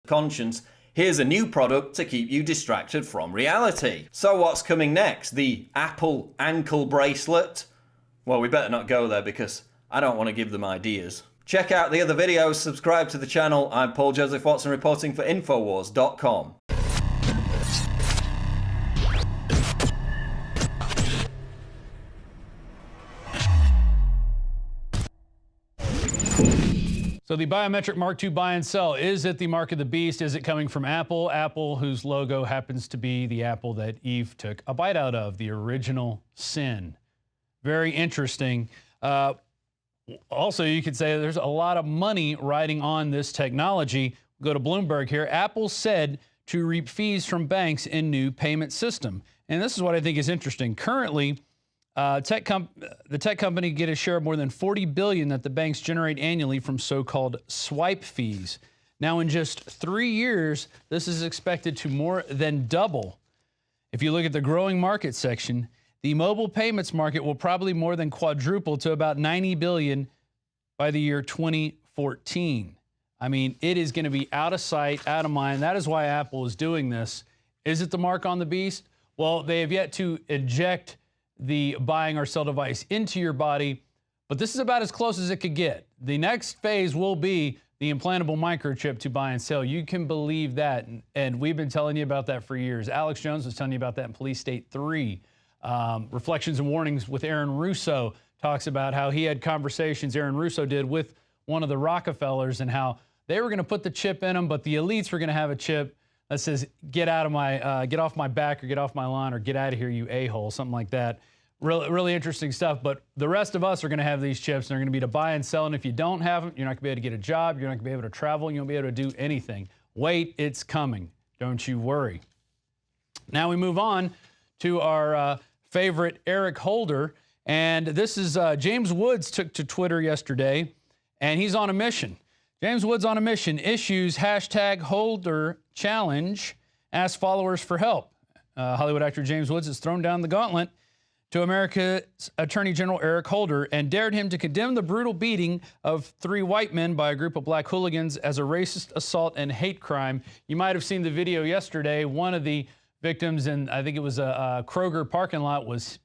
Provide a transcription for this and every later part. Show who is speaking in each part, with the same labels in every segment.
Speaker 1: conscience, here's a new product to keep you distracted from reality. So what's coming next? The Apple ankle bracelet? Well, we better not go there because I don't want to give them ideas. Check out the other videos, subscribe to the channel. I'm Paul Joseph Watson reporting for INFOWARS.com.
Speaker 2: So the biometric Mark II buy and sell, is it the mark of the beast? Is it coming from Apple? Apple, whose logo happens to be the apple that Eve took a bite out of, the original sin. Very interesting. Also, you could say there's a lot of money riding on this technology. Go to Bloomberg here. Apple said to reap fees from banks in new payment system. And this is what I think is interesting. Currently, the tech company get a share of more than $40 billion that the banks generate annually from so-called swipe fees. Now, in just 3 years, this is expected to more than double. If you look at the growing market section, the mobile payments market will probably more than quadruple to about $90 billion by the year 2014. I mean, it is going to be out of sight, out of mind. That is why Apple is doing this. Is it the mark on the beast? Well, they have yet to eject the buying or sell device into your body, but this is about as close as it could get. The next phase will be the implantable microchip to buy and sell. You can believe that, and we've been telling you about that for years. Alex Jones was telling you about that in Police State 3. Reflections and Warnings with Aaron Russo talks about how he had conversations, Aaron Russo did, with one of the Rockefellers and how they were going to put the chip in them, but the elites were going to have a chip that says, get off my back, or get off my lawn, or get out of here, you a-hole, something like that. Really interesting stuff. But the rest of us are going to have these chips, and they're going to be to buy and sell. And if you don't have them, you're not going to be able to get a job. You're not going to be able to travel. You won't be able to do anything. Wait, it's coming. Don't you worry. Now we move on to our favorite Eric Holder. And this is James Woods took to Twitter yesterday, and he's on a mission. James Woods on a mission issues hashtag Holder challenge, asks followers for help. Hollywood actor James Woods has thrown down the gauntlet to America's Attorney General Eric Holder and dared him to condemn the brutal beating of 3 white men by a group of black hooligans as a racist assault and hate crime. You might have seen the video yesterday. One of the victims, in I think it was a Kroger parking lot, was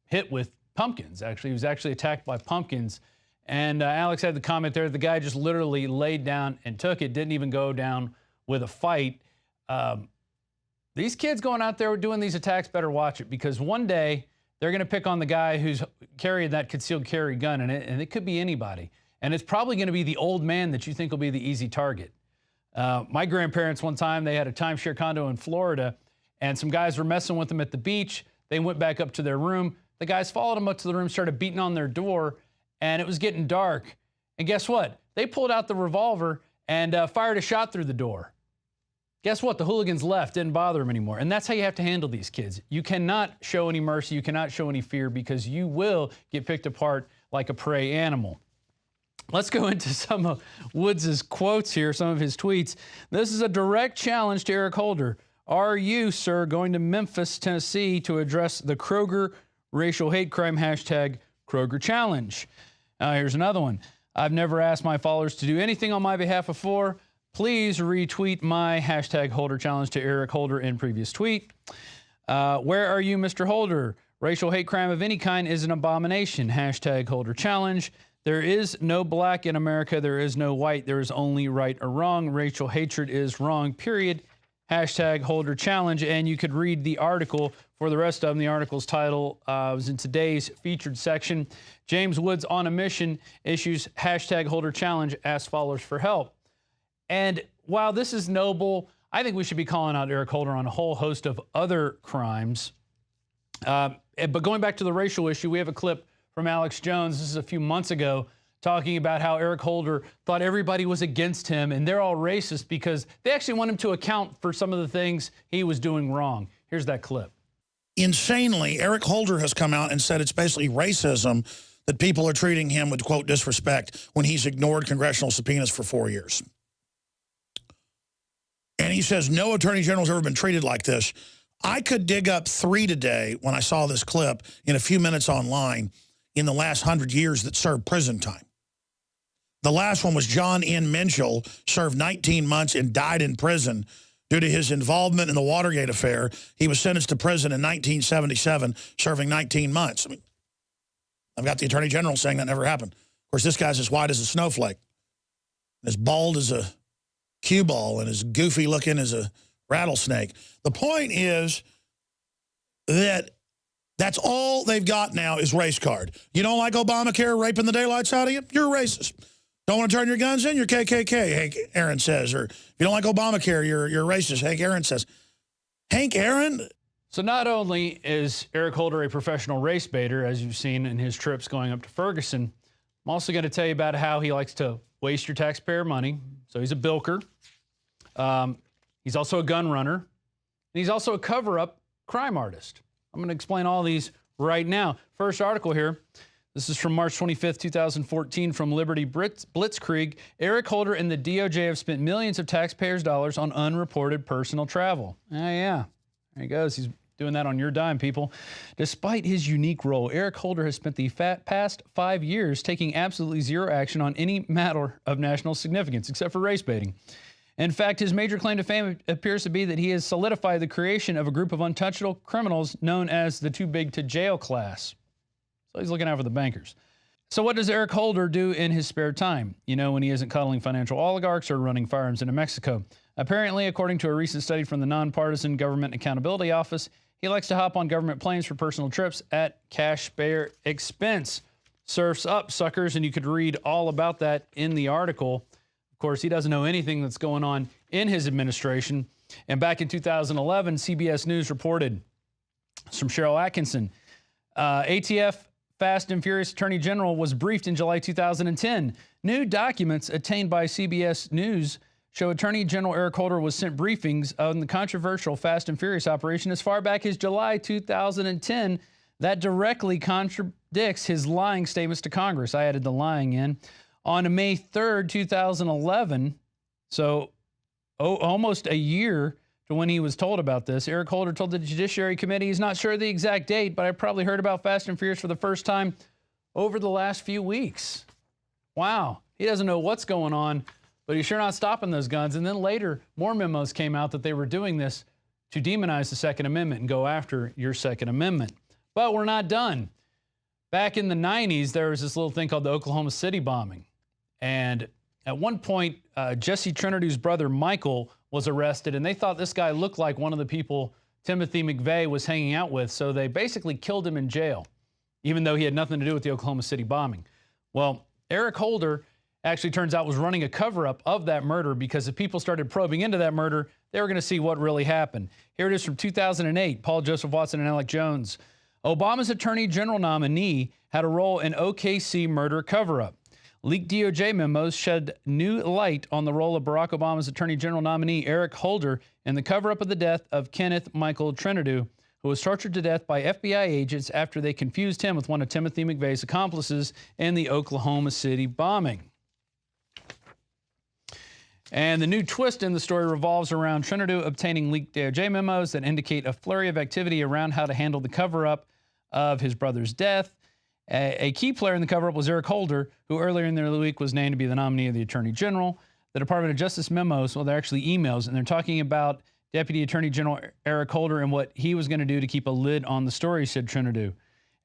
Speaker 2: hit with pumpkins. Actually, he was actually attacked by pumpkins. And Alex had the comment there, the guy just literally laid down and took it, didn't even go down with a fight. These kids going out there doing these attacks better watch it, because one day they're going to pick on the guy who's carrying that concealed carry gun in it, and it could be anybody. And it's probably going to be the old man that you think will be the easy target. My grandparents, one time, they had a timeshare condo in Florida, and some guys were messing with them at the beach. They went back up to their room. The guys followed them up to the room, started beating on their door, and it was getting dark. And guess what? They pulled out the revolver and fired a shot through the door. Guess what? The hooligans left, didn't bother them anymore. And that's how you have to handle these kids. You cannot show any mercy. You cannot show any fear, because you will get picked apart like a prey animal. Let's go into some of Woods' quotes here, some of his tweets. This is a direct challenge to Eric Holder. Are you, sir, going to Memphis, Tennessee to address the Kroger racial hate crime hashtag Kroger challenge? Here's another one. I've never asked my followers to do anything on my behalf before. Please retweet my hashtag Holder challenge to Eric Holder in previous tweet. Where are you, Mr. Holder? Racial hate crime of any kind is an abomination. Hashtag Holder challenge. There is no black in America. There is no white. There is only right or wrong. Racial hatred is wrong, period. Hashtag Holder challenge. And you could read the article for the rest of them. The article's title was in today's featured section. James Woods on a mission issues hashtag Holder challenge, asks followers for help. And while this is noble, I think we should be calling out Eric Holder on a whole host of other crimes. But going back to the racial issue, we have a clip from Alex Jones. This is a few months ago, talking about how Eric Holder thought everybody was against him and they're all racist because they actually want him to account for some of the things he was doing wrong. Here's that clip.
Speaker 3: Insanely, Eric Holder has come out and said it's basically racism that people are treating him with, quote, disrespect when he's ignored congressional subpoenas for 4 years. And he says no attorney general's ever been treated like this. I could dig up 3 today when I saw this clip in a few minutes online in the last 100 years that served prison time. The last one was John N. Minchell, served 19 months and died in prison due to his involvement in the Watergate affair. He was sentenced to prison in 1977, serving 19 months. I mean, I've got the Attorney General saying that never happened. Of course, this guy's as white as a snowflake, as bald as a cue ball, and as goofy looking as a rattlesnake. The point is that that's all they've got now is race card. You don't like Obamacare raping the daylights out of you? You're a racist. Don't want to turn your guns in? You're KKK, Hank Aaron says. Or if you don't like Obamacare, you're racist, Hank Aaron says. Hank Aaron?
Speaker 2: So not only is Eric Holder a professional race baiter, as you've seen in his trips going up to Ferguson, I'm also going to tell you about how he likes to waste your taxpayer money. So he's a bilker. He's also a gun runner. And he's also a cover-up crime artist. I'm going to explain all these right now. First article here. This is from March 25th, 2014 from Liberty Blitzkrieg. Eric Holder and the DOJ have spent millions of taxpayers' dollars on unreported personal travel. Yeah, there he goes. He's doing that on your dime, people. Despite his unique role, Eric Holder has spent the past 5 years taking absolutely zero action on any matter of national significance, except for race baiting. In fact, his major claim to fame appears to be that he has solidified the creation of a group of untouchable criminals known as the too big to jail class. So he's looking out for the bankers. So what does Eric Holder do in his spare time? You know, when he isn't cuddling financial oligarchs or running firearms into Mexico. Apparently, according to a recent study from the Nonpartisan Government Accountability Office, he likes to hop on government planes for personal trips at cash-payer expense. Surf's up, suckers, and you could read all about that in the article. Of course, he doesn't know anything that's going on in his administration. And back in 2011, CBS News reported, it's from Cheryl Atkinson, ATF Fast and Furious Attorney General was briefed in July 2010. New documents obtained by CBS News show Attorney General Eric Holder was sent briefings on the controversial Fast and Furious operation as far back as July 2010. That directly contradicts his lying statements to Congress. I added the lying in. On May 3rd, 2011, so almost a year to when he was told about this, Eric Holder told the Judiciary Committee he's not sure of the exact date, but I probably heard about Fast and Furious for the first time over the last few weeks. Wow. He doesn't know what's going on, but he's sure not stopping those guns. And then later, more memos came out that they were doing this to demonize the Second Amendment and go after your Second Amendment. But we're not done. Back in the 90s, there was this little thing called the Oklahoma City bombing. And at one point, Jesse Trinity's brother, Michael, was arrested, and they thought this guy looked like one of the people Timothy McVeigh was hanging out with, so they basically killed him in jail, even though he had nothing to do with the Oklahoma City bombing. Well, Eric Holder actually turns out was running a cover-up of that murder because if people started probing into that murder, they were going to see what really happened. Here it is from 2008, Paul Joseph Watson and Alec Jones. Obama's Attorney General nominee had a role in OKC murder cover-up. Leaked DOJ memos shed new light on the role of Barack Obama's Attorney General nominee Eric Holder in the cover-up of the death of Kenneth Michael Trinidu, who was tortured to death by FBI agents after they confused him with one of Timothy McVeigh's accomplices in the Oklahoma City bombing. And the new twist in the story revolves around Trinidu obtaining leaked DOJ memos that indicate a flurry of activity around how to handle the cover-up of his brother's death. A key player in the cover-up was Eric Holder, who earlier in the week was named to be the nominee of the Attorney General. The Department of Justice memos, well, they're actually emails, and they're talking about Deputy Attorney General Eric Holder and what he was going to do to keep a lid on the story, said Trinidu,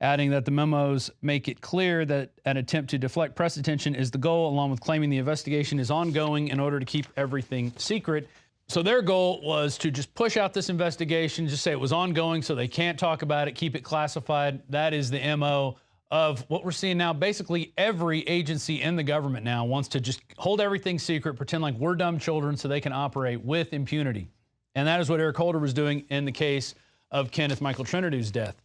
Speaker 2: adding that the memos make it clear that an attempt to deflect press attention is the goal, along with claiming the investigation is ongoing in order to keep everything secret. So their goal was to just push out this investigation, just say it was ongoing so they can't talk about it, keep it classified. That is the MO of what we're seeing now. Basically, every agency in the government now wants to just hold everything secret, pretend like we're dumb children so they can operate with impunity. And that is what Eric Holder was doing in the case of Kenneth Michael Trinity's death.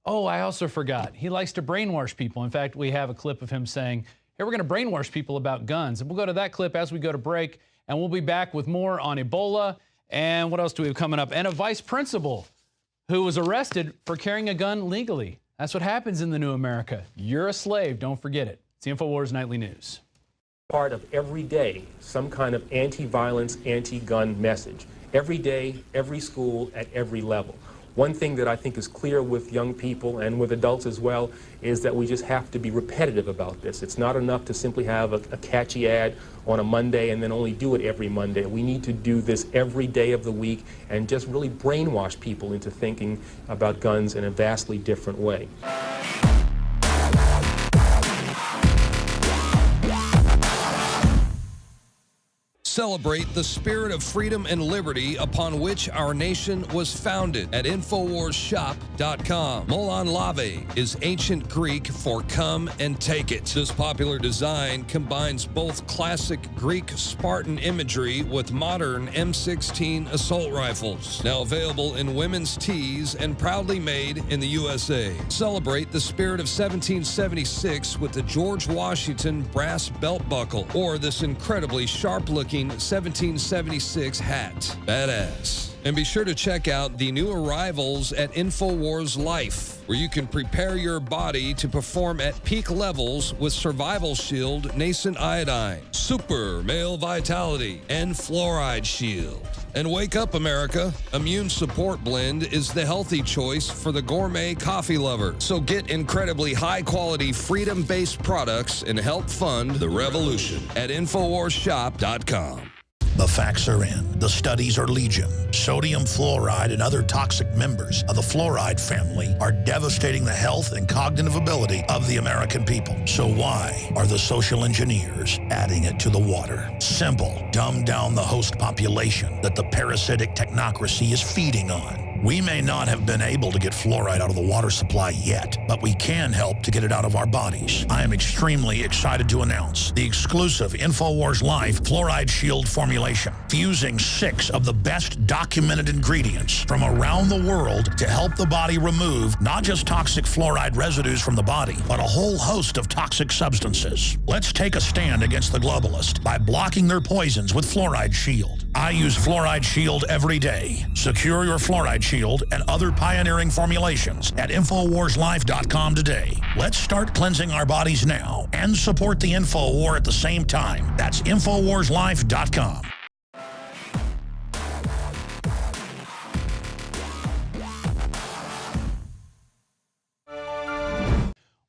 Speaker 2: Oh, I also forgot. He likes to brainwash people. In fact, we have a clip of him saying, here, we're going to brainwash people about guns. And we'll go to that clip as we go to break, and we'll be back with more on Ebola. And what else do we have coming up? And a vice principal who was arrested for carrying a gun legally. That's what happens in the new America. You're a slave. Don't forget it. It's the INFOWARS Nightly News.
Speaker 4: Part of every day, some kind of anti-violence, anti-gun message. Every day, every school, at every level. One thing that I think is clear with young people and with adults as well is that we just have to be repetitive about this. It's not enough to simply have a catchy ad on a Monday and then only do it every Monday. We need to do this every day of the week and just really brainwash people into thinking about guns in a vastly different way.
Speaker 5: Celebrate the spirit of freedom and liberty upon which our nation was founded at INFOWARSShop.com. Molon Lave is ancient Greek for come and take it. This popular design combines both classic Greek Spartan imagery with modern M16 assault rifles. Now available in women's tees and proudly made in the USA. Celebrate the spirit of 1776 with the George Washington brass belt buckle or this incredibly sharp-looking 1776 hat. Badass. And be sure to check out the new arrivals at INFOWARS Life, where you can prepare your body to perform at peak levels with Survival Shield Nascent Iodine, Super Male Vitality, and Fluoride Shield. And wake up, America. Immune Support Blend is the healthy choice for the gourmet coffee lover. So get incredibly high-quality, freedom-based products and help fund the revolution at INFOWARSShop.com.
Speaker 3: The facts are in. The studies are legion. Sodium fluoride and other toxic members of the fluoride family are devastating the health and cognitive ability of the American people. So why are the social engineers adding it to the water? Simple. Dumb down the host population that the parasitic technocracy is feeding on. We may not have been able to get fluoride out of the water supply yet, but we can help to get it out of our bodies. I am extremely excited to announce the exclusive INFOWARS Life Fluoride Shield formulation, fusing 6 of the best documented ingredients from around the world to help the body remove not just toxic fluoride residues from the body, but a whole host of toxic substances. Let's take a stand against the globalists by blocking their poisons with Fluoride Shield. I use Fluoride Shield every day. Secure your Fluoride Shield and other pioneering formulations at InfoWarsLife.com today. Let's start cleansing our bodies now and support the info war at the same time. That's InfoWarsLife.com.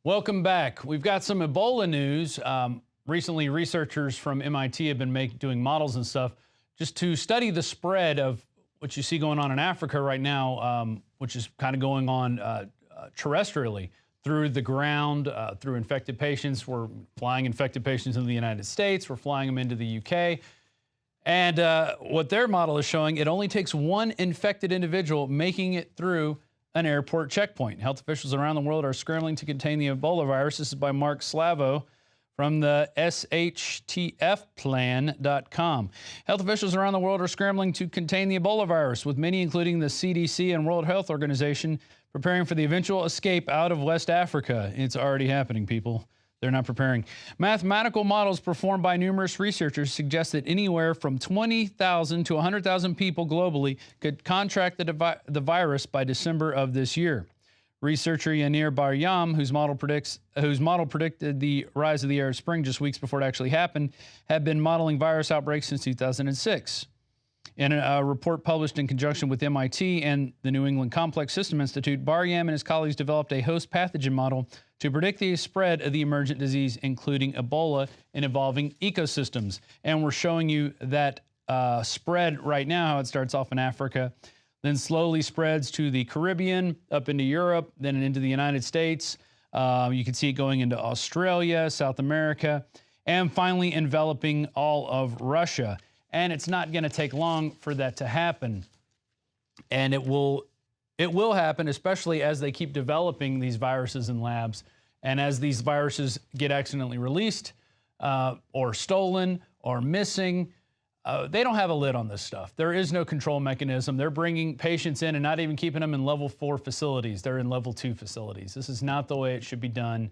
Speaker 2: Welcome back. We've got some Ebola news. Recently, researchers from MIT have been doing models and stuff just to study the spread of what you see going on in Africa right now, which is kind of going on terrestrially through the ground, through infected patients. We're flying infected patients into the United States. We're flying them into the UK. And what their model is showing, it only takes one infected individual making it through an airport checkpoint. Health officials around the world are scrambling to contain the Ebola virus. This is by Mark Slavo from the SHTFplan.com. Health officials around the world are scrambling to contain the Ebola virus, with many, including the CDC and World Health Organization, preparing for the eventual escape out of West Africa. It's already happening, people. They're not preparing. Mathematical models performed by numerous researchers suggest that anywhere from 20,000 to 100,000 people globally could contract the virus by December of this year. Researcher Yanir Baryam, whose model predicted the rise of the Arab Spring just weeks before it actually happened, had been modeling virus outbreaks since 2006. In a report published in conjunction with MIT and the New England Complex System Institute, Baryam and his colleagues developed a host pathogen model to predict the spread of the emergent disease, including Ebola, in evolving ecosystems. And we're showing you that spread right now, how it starts off in Africa, then slowly spreads to the Caribbean, up into Europe, then into the United States. You can see it going into Australia, South America, and finally enveloping all of Russia. And it's not going to take long for that to happen. And it will happen, especially as they keep developing these viruses in labs. And as these viruses get accidentally released or stolen or missing, they don't have a lid on this stuff. There is no control mechanism. They're bringing patients in and not even keeping them in level 4 facilities. They're in level 2 facilities. This is not the way it should be done.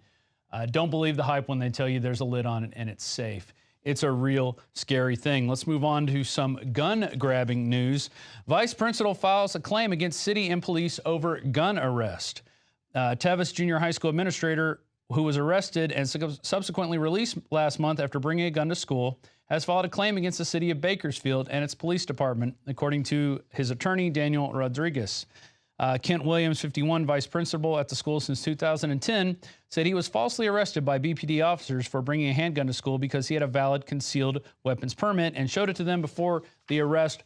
Speaker 2: Don't believe the hype when they tell you there's a lid on it and it's safe. It's a real scary thing. Let's move on to some gun-grabbing news. Vice principal files a claim against city and police over gun arrest. Tevis Junior High School administrator, who was arrested and subsequently released last month after bringing a gun to school, has filed a claim against the city of Bakersfield and its police department, according to his attorney, Daniel Rodriguez. Kent Williams, 51, vice principal at the school since 2010, said he was falsely arrested by BPD officers for bringing a handgun to school because he had a valid concealed weapons permit and showed it to them before the arrest